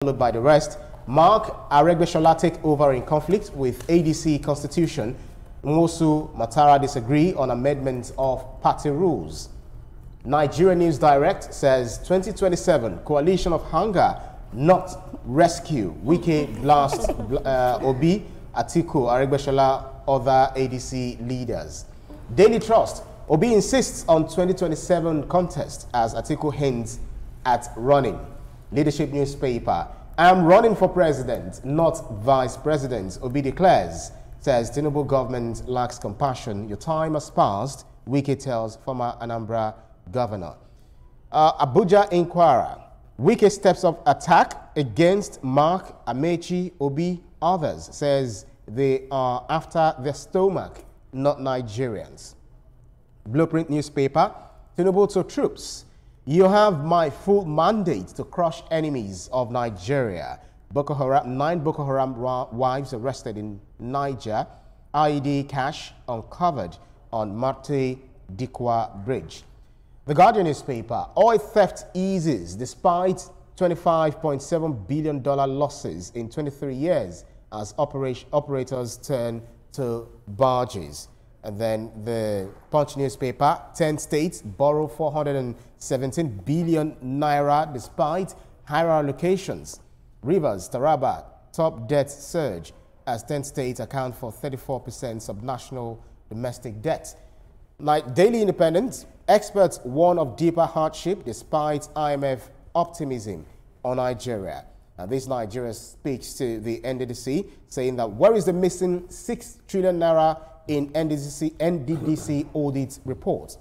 Followed by the rest. Mark Aregbesola take over in conflict with ADC constitution. Nwosu Matara disagree on amendments of party rules. Nigeria News Direct says 2027 coalition of hunger, not rescue. Wike blast Obi, Atiku, Aregbesola, other ADC leaders. Daily Trust. Obi insists on 2027 contest as Atiku hints at running. Leadership newspaper. I am running for president, not vice president. Obi declares, says Tinubu government lacks compassion. Your time has passed, Wike tells former Anambra governor. Abuja Inquirer. Wike steps up attack against Mark, Amaechi, Obi, others. Says they are after their stomach, not Nigerians. Blueprint newspaper. Tinubu to troops. You have my full mandate to crush enemies of Nigeria. 9 Boko Haram wives arrested in Niger. IED cash uncovered on Marte Dikwa Bridge. The Guardian newspaper. Oil theft eases despite $25.7 billion losses in 23 years as operators turn to barges. And then the Punch newspaper, 10 states borrow 417 billion naira despite higher allocations. Rivers, Taraba, top debt surge as 10 states account for 34% subnational domestic debt. Like Daily Independent, experts warn of deeper hardship despite IMF optimism on Nigeria. Now, this Nigeria speaks to the NDDC, saying that where is the missing 6 trillion naira in NDDC audit report?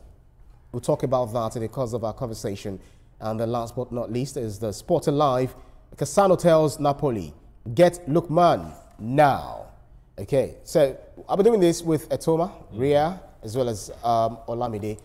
We'll talk about that in the course of our conversation. And the last but not least is the Sport Alive. Cassano tells Napoli, get Lookman now. Okay, so I'll be doing this with Etoma, Ria, as well as Olamide.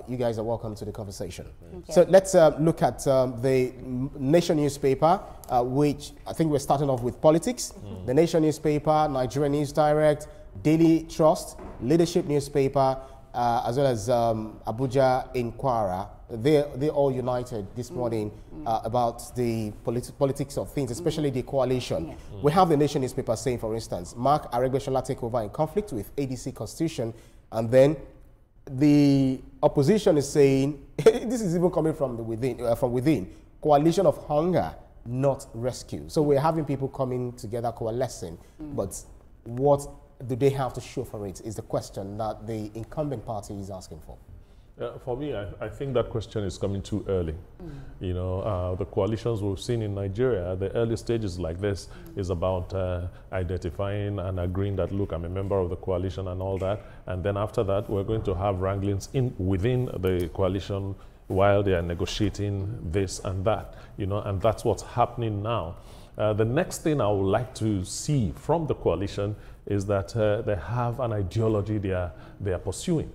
You guys are welcome to the conversation. Okay. So let's look at the Nation newspaper, which I think we're starting off with politics. The Nation newspaper, Nigeria News Direct, Daily Trust, Leadership newspaper, as well as Abuja Inquirer. They're all united this morning about the politics of things, especially the coalition. Yeah. We have the Nation newspaper saying, for instance, Mark Aregbesola take over in conflict with ADC constitution, and then the opposition is saying, this is even coming from within, coalition of hunger, not rescue. So we're having people coming together, coalescing, but what do they have to show for it is the question that the incumbent party is asking for. For me, I think that question is coming too early. You know, the coalitions we've seen in Nigeria, the early stages like this is about identifying and agreeing that, look, I'm a member of the coalition and all that. And then after that, we're going to have wranglings within the coalition while they are negotiating this and that, you know, and that's what's happening now. The next thing I would like to see from the coalition is that they have an ideology they are pursuing.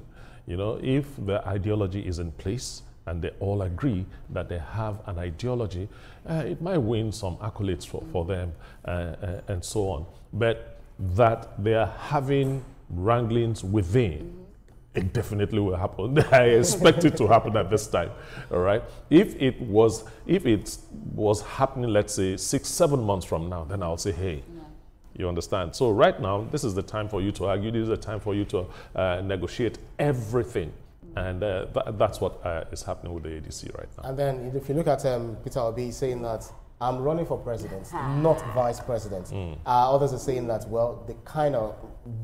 You know, if the ideology is in place and they all agree that they have an ideology, it might win some accolades for them and so on. But that they are having wranglings within, it definitely will happen. I expect it to happen at this time. All right. If it was happening, let's say 6-7 months from now, then I'll say, hey. You understand? So right now, this is the time for you to argue. This is the time for you to negotiate everything. And that's what is happening with the ADC right now. And then if you look at Peter Obi saying that, I'm running for president, not vice president. Others are saying that, well, they kind of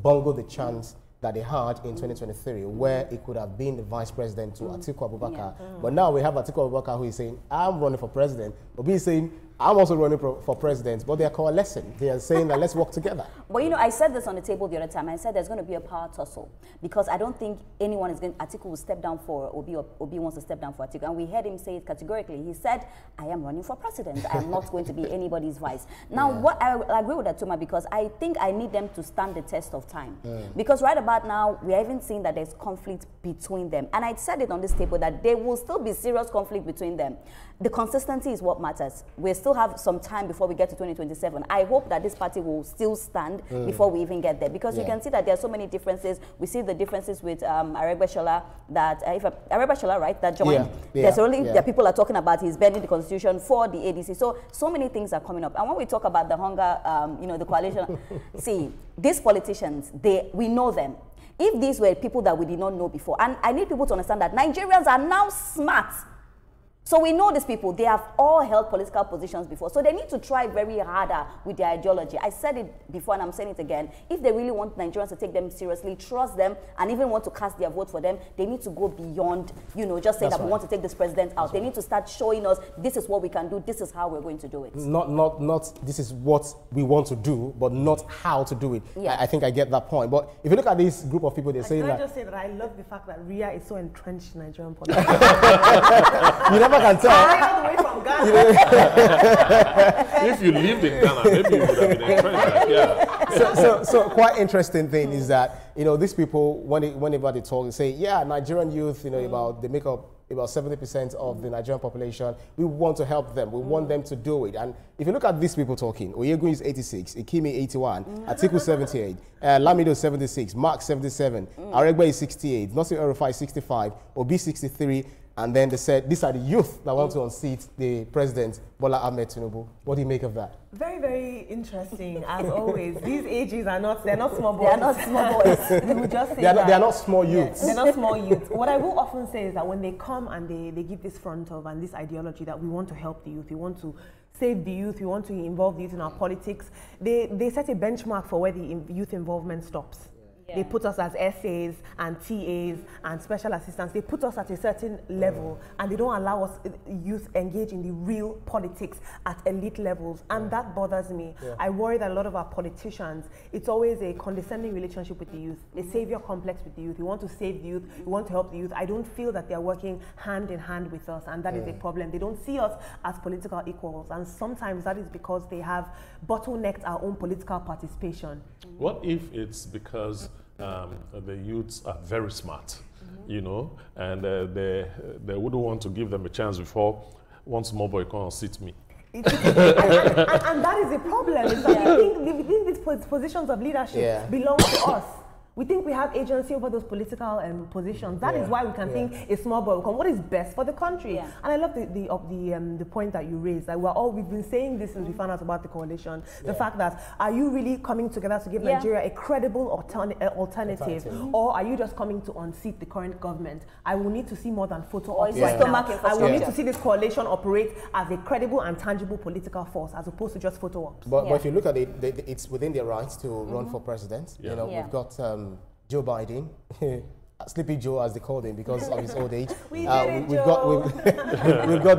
bungled the chance that they had in 2023, where it could have been the vice president to Atiku Abubakar. But now we have Atiku Abubakar who is saying, I'm running for president. Obi is saying, I'm also running for president, but they are coalescing. They are saying that let's work together. But you know, I said this on the table the other time. I said there's going to be a power tussle because I don't think anyone is going. Atiku will step down for Obi, or Obi wants to step down for Atiku, and we heard him say it categorically. He said, "I am running for president. I am not going to be anybody's vice." Now, what I agree with Atuma because I think I need them to stand the test of time. Because right about now we are even seeing that there's conflict between them, and I said it on this table that there will still be serious conflict between them. The consistency is what matters. We're still still have some time before we get to 2027. I hope that this party will still stand before we even get there, because you can see that there are so many differences. We see the differences with Aregbesola, that if Aregbesola, right, that joined. There's only that people are talking about he's bending the constitution for the ADC. So many things are coming up. And when we talk about the hunger, you know, the coalition, see, these politicians, we know them. If these were people that we did not know before, and I need people to understand that Nigerians are now smart. So we know these people, they have all held political positions before. So they need to try very harder with their ideology. I said it before and I'm saying it again. If they really want Nigerians to take them seriously, trust them, and even want to cast their vote for them, they need to go beyond, you know, just saying that we want to take this president out. They need to start showing us this is what we can do, this is how we're going to do it. Not this is what we want to do, but not how to do it. I think I get that point. But if you look at this group of people, they're saying that... Can I just say that I love the fact that Ria is so entrenched in Nigerian politics. You never can tell. All the way from Ghana. If you lived in Ghana, maybe you would have been entrenched. Yeah. So quite interesting thing is that, you know, these people, whenever they talk, they say, yeah, Nigerian youth, you know, they make up about 70% of the Nigerian population. We want to help them. We want them to do it. And if you look at these people talking, Oyegun is 86, Ikimi 81, Atiku 78, Lamido 76, Mark 77, Aregbe is 68, Nasir El-Rufai is 65, Obi 63, and then they said, these are the youth that want to unseat the president, Bola Ahmed Tinubu. What do you make of that? Very, very interesting, as always. These ages are not, they're not small boys. They are not small boys. They will just say they are not small youths. They're not small youths. What I will often say is that when they come and they give this front of and this ideology that we want to help the youth, we want to save the youth, we want to involve the youth in our politics, they set a benchmark for where the youth involvement stops. Yeah. They put us as SAs and TAs and special assistants. They put us at a certain level and they don't allow us youth engage in the real politics at elite levels. And that bothers me. Yeah. I worry that a lot of our politicians, it's always a condescending relationship with the youth, a savior complex with the youth. We want to save the youth, we want to help the youth. I don't feel that they're working hand in hand with us, and that is a problem. They don't see us as political equals, and sometimes that is because they have bottlenecked our own political participation. What if it's because the youths are very smart, you know, and they wouldn't want to give them a chance before one small boy can sit me. And that is a problem. Is that we think these positions of leadership belong to us. We think we have agency over those political positions. That is why we can think a small boy will come. What is best for the country? Yeah. And I love the point that you raised. That we've been saying this since we found out about the coalition. The fact that, are you really coming together to give Nigeria a credible alternative, or are you just coming to unseat the current government? I will need to see more than photo ops right now. I will need to see this coalition operate as a credible and tangible political force, as opposed to just photo ops. But if you look at it, it's within their rights to run for president. You know, we've got Joe Biden, Sleepy Joe as they called him because of his old age. We've got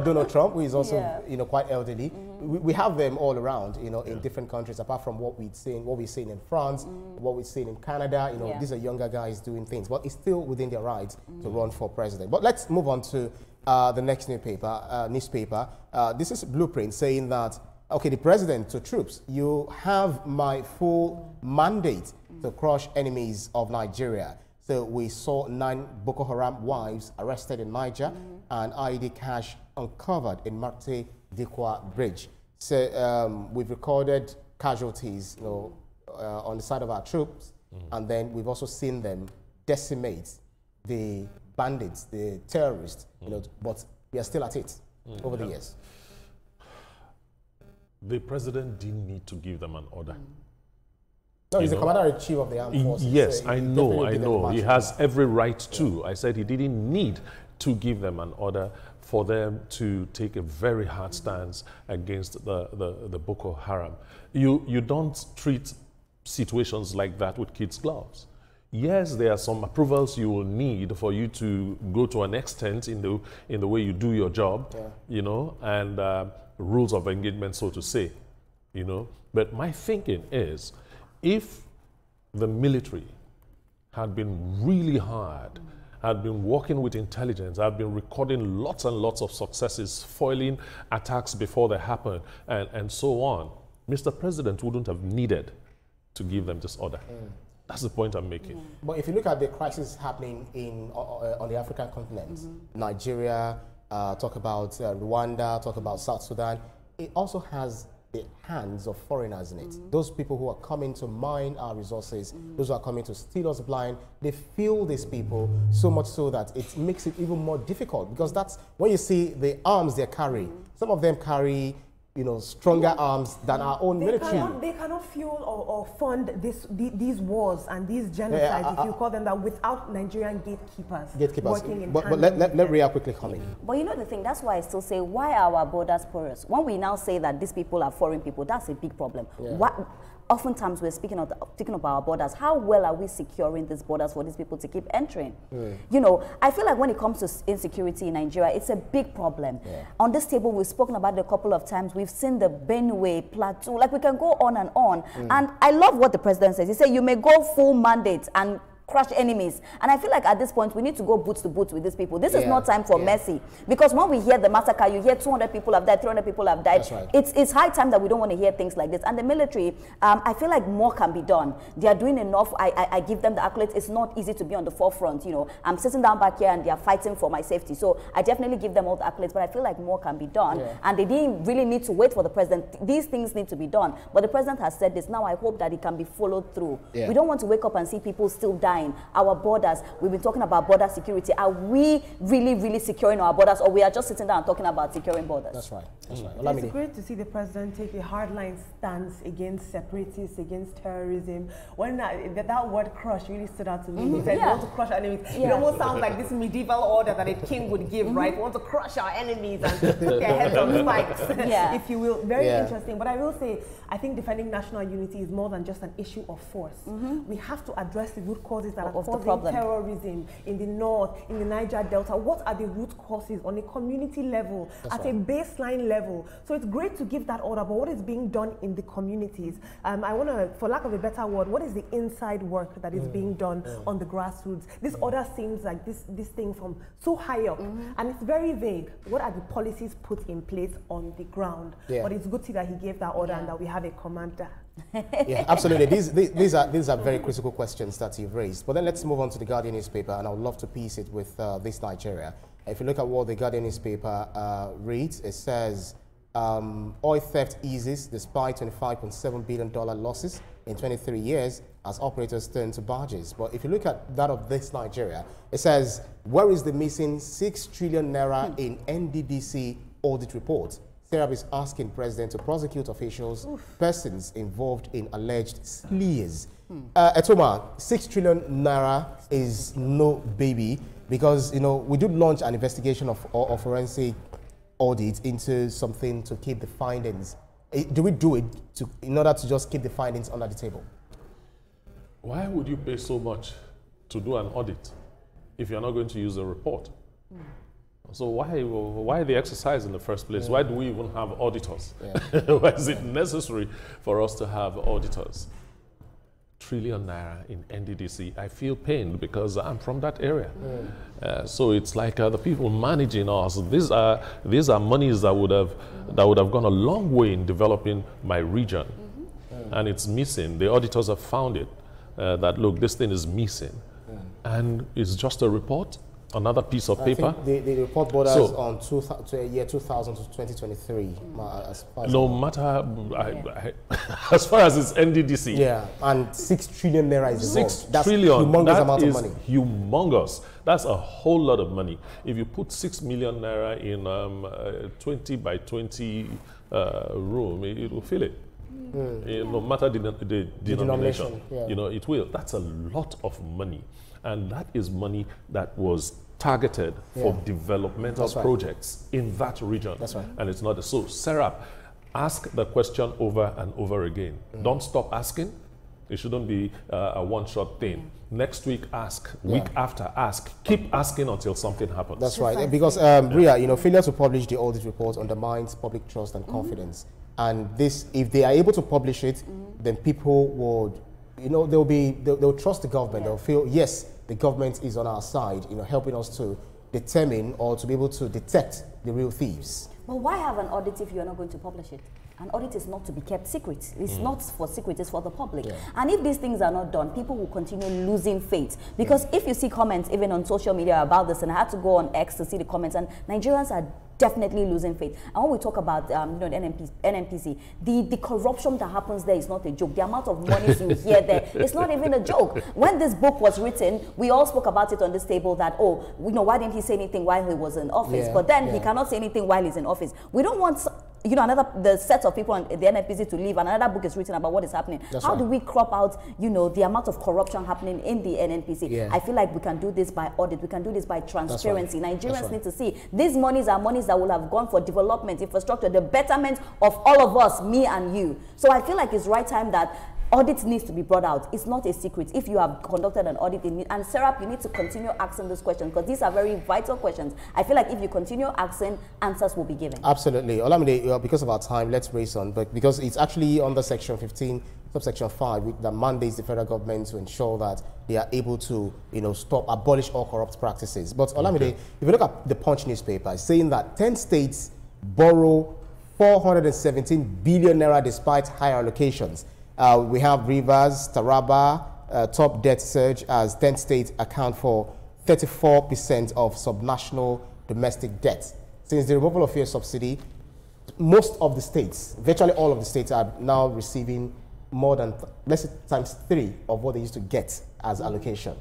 Donald Trump, who is also you know, quite elderly. We have them all around, you know, in different countries, apart from what we're seeing in France, what we're seeing in Canada. You know, these are younger guys doing things, but it's still within their rights to run for president. But let's move on to the next newspaper. This is Blueprint saying that, okay, the president to troops, you have my full mandate to crush enemies of Nigeria. So we saw 9 Boko Haram wives arrested in Niger and IED cash uncovered in Marte Dikwa Bridge. So we've recorded casualties, you know, on the side of our troops, and then we've also seen them decimate the bandits, the terrorists, you know, but we are still at it over the years. The president didn't need to give them an order. No, he's the commander-in-chief of the armed forces. Yes, so I know. He has every right to. I said he didn't need to give them an order for them to take a very hard stance against the Boko Haram. You don't treat situations like that with kids' gloves. Yes, there are some approvals you will need for you to go to an extent in the way you do your job, you know, and rules of engagement, so to say, you know. But my thinking is, if the military had been really hard, had been working with intelligence, had been recording lots and lots of successes, foiling attacks before they happen, and so on, Mr. President wouldn't have needed to give them this order. That's the point I'm making. But if you look at the crisis happening on the African continent, Nigeria, talk about Rwanda, talk about South Sudan, it also has the hands of foreigners in it. Those people who are coming to mine our resources, those who are coming to steal us blind, they fuel these people so much so that it makes it even more difficult, because that's when you see the arms they're carrying. Some of them carry, you know, stronger arms than our own military. They cannot fuel or fund these wars and these genocides, if you call them that, without Nigerian gatekeepers. Working in but let Ria quickly come in. But you know the thing, that's why I still say, why are our borders porous? When we now say that these people are foreign people, that's a big problem. Oftentimes we're speaking about our borders. How well are we securing these borders for these people to keep entering? You know, I feel like when it comes to insecurity in Nigeria, it's a big problem. On this table, we've spoken about it a couple of times. We've seen the Benue, Plateau, like we can go on and on. And I love what the president says. He said, you may go full mandate and crush enemies. And I feel like at this point, we need to go boots to boots with these people. This is not time for mercy. Because when we hear the massacre, you hear 200 people have died, 300 people have died. That's right. It's high time that we don't want to hear things like this. And the military, I feel like more can be done. They are doing enough. I give them the accolades. It's not easy to be on the forefront. You know, I'm sitting down back here and they are fighting for my safety. So I definitely give them all the accolades, but I feel like more can be done. And they didn't really need to wait for the president. These things need to be done. But the president has said this. Now I hope that it can be followed through. We don't want to wake up and see people still dying. Our borders, we've been talking about border security. Are we really, really securing our borders, or we are just sitting down and talking about securing borders? That's right. That's right. Well, it's great to see the president take a hardline stance against separatists, against terrorism. When that word crush really stood out to me. He said, we want to crush our enemies. It almost sounds like this medieval order that a king would give, right? We want to crush our enemies and put their heads on spikes, if you will. Very interesting. But I will say, I think defending national unity is more than just an issue of force. We have to address the root causes that are causing terrorism in the north, in the Niger Delta. What are the root causes on a community level, a baseline level? So it's great to give that order, but what is being done in the communities? I want to, for lack of a better word, what is the inside work that is being done on the grassroots? This order seems like this thing from so high up, and it's very vague. What are the policies put in place on the ground? But it's good to see that he gave that order and that we have a commander. Yeah, absolutely. These are very critical questions that you've raised. But then let's move on to the Guardian newspaper, and I would love to piece it with this Nigeria. If you look at what the Guardian newspaper reads, it says oil theft eases despite $25.7 billion losses in 23 years as operators turn to barges. But if you look at that of this Nigeria, it says, where is the missing 6 trillion naira in NDDC audit report? Serap is asking president to prosecute officials, persons involved in alleged sleaze. Etoma, 6 trillion naira is no baby, because, you know, we did launch an investigation of forensic audit into something to keep the findings. Do we do it in order to just keep the findings under the table? Why would you pay so much to do an audit if you're not going to use a report? So why the exercise in the first place? Why do we even have auditors? Why is it necessary for us to have auditors? Trillion naira in NDDC. I feel pain because I'm from that area. So it's like the people managing us. These are monies that would have gone a long way in developing my region, and it's missing. The auditors have found it that look, this thing is missing, and it's just a report. Another piece of paper. The report borders on year 2000 to 2023. No matter, as far as it's NDDC. Yeah, and 6 trillion naira is involved. 6 That's trillion. humongous amount of money. Humongous. That's a whole lot of money. If you put 6 million naira in 20 by 20 room, it will fill it. No matter the denomination, you know, it will. That's a lot of money, and that is money that was targeted for developmental projects in that region. That's right. And it's not so. Serap, ask the question over and over again. Don't stop asking. It shouldn't be a one-shot thing. Next week, ask. Week after, ask. Keep asking until something happens. That's right. Because Ria, you know, failure to publish the audit report undermines public trust and confidence. And this, if they are able to publish it, then people would, you know, they'll trust the government. They'll feel, yes, the government is on our side, you know, helping us to determine or to be able to detect the real thieves. But why have an audit if you're not going to publish it? An audit is not to be kept secret. It's not for secret, it's for the public. And if these things are not done, people will continue losing faith. Because if you see comments even on social media about this, and I had to go on X to see the comments, and Nigerians are definitely losing faith. And when we talk about the NNPC, the corruption that happens there is not a joke. The amount of money you hear there, it's not even a joke. When this book was written, we all spoke about it on this table that, oh, why didn't he say anything while he was in office? But then he cannot say anything while he's in office. We don't want the set of people in the NNPC to leave, and another book is written about what is happening. How do we crop out, the amount of corruption happening in the NNPC? I feel like we can do this by audit. We can do this by transparency. Nigerians need to see these monies are monies that will have gone for development, infrastructure, the betterment of all of us, me and you. So I feel like it's right time that audit needs to be brought out. It's not a secret. If you have conducted an audit, and Serap, you need to continue asking those questions because these are very vital questions. I feel like if you continue asking, answers will be given. Absolutely. Olamide, because of our time, let's race on, but because it's actually under Section 15, subsection 5, that mandates the federal government to ensure that they are able to, abolish all corrupt practices. But Olamide, if you look at the Punch newspaper, it's saying that 10 states borrow 417 billion naira despite higher allocations. We have Rivers, Taraba, top debt surge as 10 states account for 34% of subnational domestic debt. Since the removal of fuel subsidy, most of the states, virtually all of the states, are now receiving more than, let's say, ×3 of what they used to get as allocation.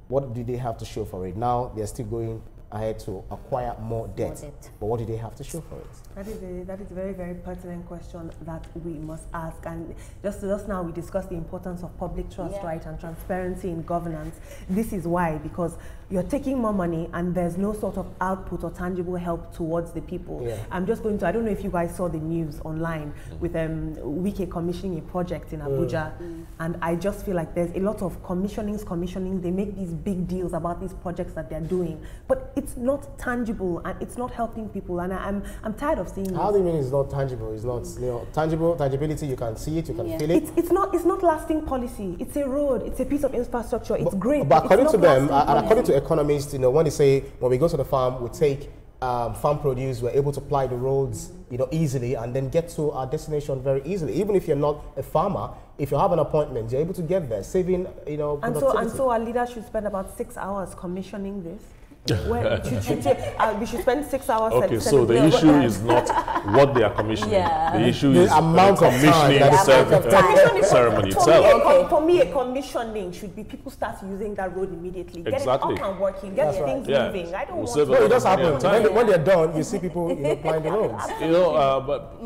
What do they have to show for it? Now they're still going ahead to acquire more debt. But what do they have to show for it? That is a very, very pertinent question that we must ask. And just now we discussed the importance of public trust, right, and transparency in governance. This is why, because you're taking more money and there's no sort of output or tangible help towards the people. I'm just going to, I don't know if you guys saw the news online with Wike commissioning a project in Abuja. And I just feel like there's a lot of commissioning. They make these big deals about these projects that they're doing, but it's not tangible and it's not helping people. And I'm tired of seeing How do you mean it's not tangible? It's not tangibility, you can see it, you can feel it. It's not lasting policy. It's a road, it's a piece of infrastructure, it's great. But according to them, and according to economists, when they say when we go to the farm, we take farm produce, we're able to ply the roads, easily, and then get to our destination very easily. Even if you're not a farmer, if you have an appointment, you're able to get there, saving, And so our leaders should spend about 6 hours commissioning this. We should spend 6 hours. Okay, so the issue is not what they are commissioning. The issue is the amount of commissioning ceremony itself. For me, a commissioning should be people start using that road immediately. Get it up and working. Get things moving. I don't want. No, it does happen. When they're done, you see people plying the roads. But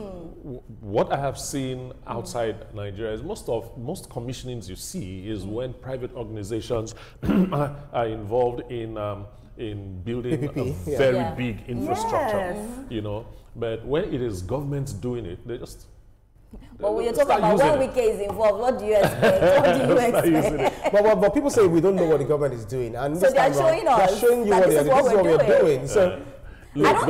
what I have seen outside Nigeria is most commissionings you see is when private organizations are involved in building PPP, a very big infrastructure, but when it is governments doing it, they just... But when you're talking about when Wike is involved, what do you expect? But people say we don't know what the government is doing, and so they're showing us. They're showing you this is what we're doing. So look,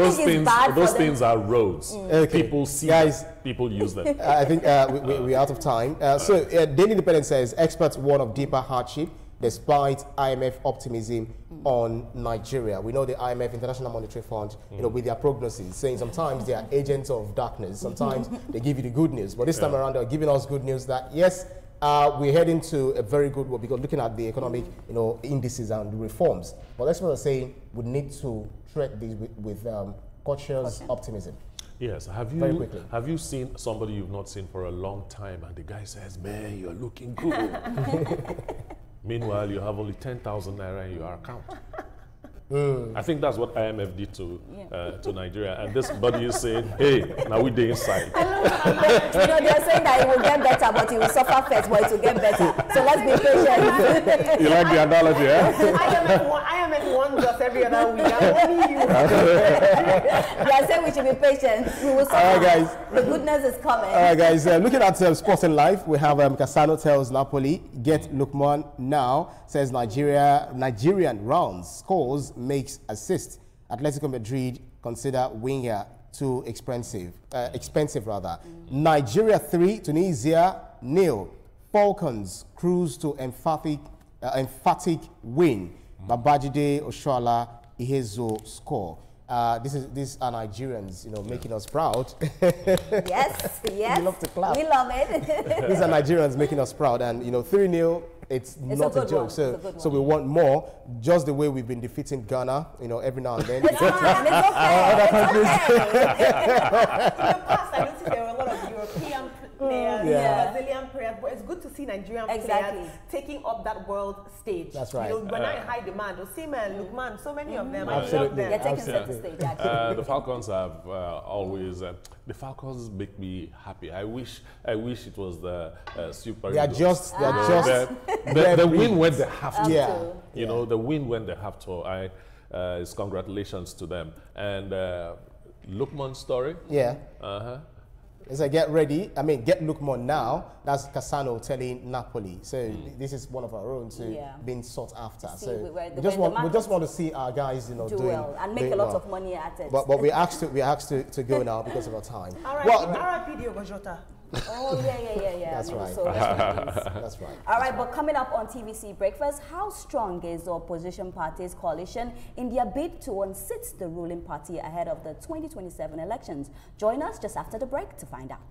those things are roads. People see them, people use them. I think we're out of time. So Daily Independent says experts warn of deeper hardship despite IMF optimism on Nigeria. We know the IMF, International Monetary Fund, with their prognosis, saying sometimes they are agents of darkness, sometimes they give you the good news. But this time around, they're giving us good news that, yes, we're heading to a very good world because looking at the economic indices and the reforms. But that's what I'm saying, we need to treat this with cautious optimism. Yes. Have you seen somebody you've not seen for a long time and the guy says, man, you're looking good. Meanwhile, you have only 10,000 naira in your account. I think that's what IMF did to Nigeria. And this buddy is saying, hey, now we're the inside. They're saying that it will get better, but it will suffer first, but it will get better. So let's be patient. You like the analogy, IMF warns us every other week. Only you. They are saying we should be patient. We will suffer. All right, guys. The goodness is coming. All right, guys. Looking at sports and life, we have Cassano tells Napoli, get Lukman now, says Nigerian rounds, scores, makes assist. Atletico Madrid consider winger too expensive. Nigeria 3, Tunisia 0. Falcons cruise to emphatic win. Babajide Oshoala Ihezuo score. these are Nigerians, you know, making us proud. Yes, yes. We love to clap. We love it. These are Nigerians making us proud, and you know, 3-0. It's not a joke. So we want more, just the way we've been defeating Ghana, you know, every now and then. It's fine. It's okay. Other countries. In the past, I noticed there were a lot of European players, Brazilian players, but it's good to see Nigerian players taking up that world stage. That's right. You know, when I high demand, Osimhen, Lukman, so many of them. Absolutely. I love them. They're taking center stage, actually. The Falcons have always. The Falcons make me happy. I wish it was the Super. They are just. The win when they have to. Yeah. You know, the win when they have to. It's congratulations to them. And Lukman's story. Yeah. It's like, get ready. I mean, get Lukman now. That's Cassano telling Napoli. So this is one of our own being sought after. So we just want to see our guys, you know, do well and make a lot of money at it. But we asked to go now because of our time. All right. Well, R.I.P. Diogo Jota. Oh, yeah. That's right. So that's right. All right, but coming up on TVC Breakfast, how strong is the opposition party's coalition in their bid to unseat the ruling party ahead of the 2027 elections? Join us just after the break to find out.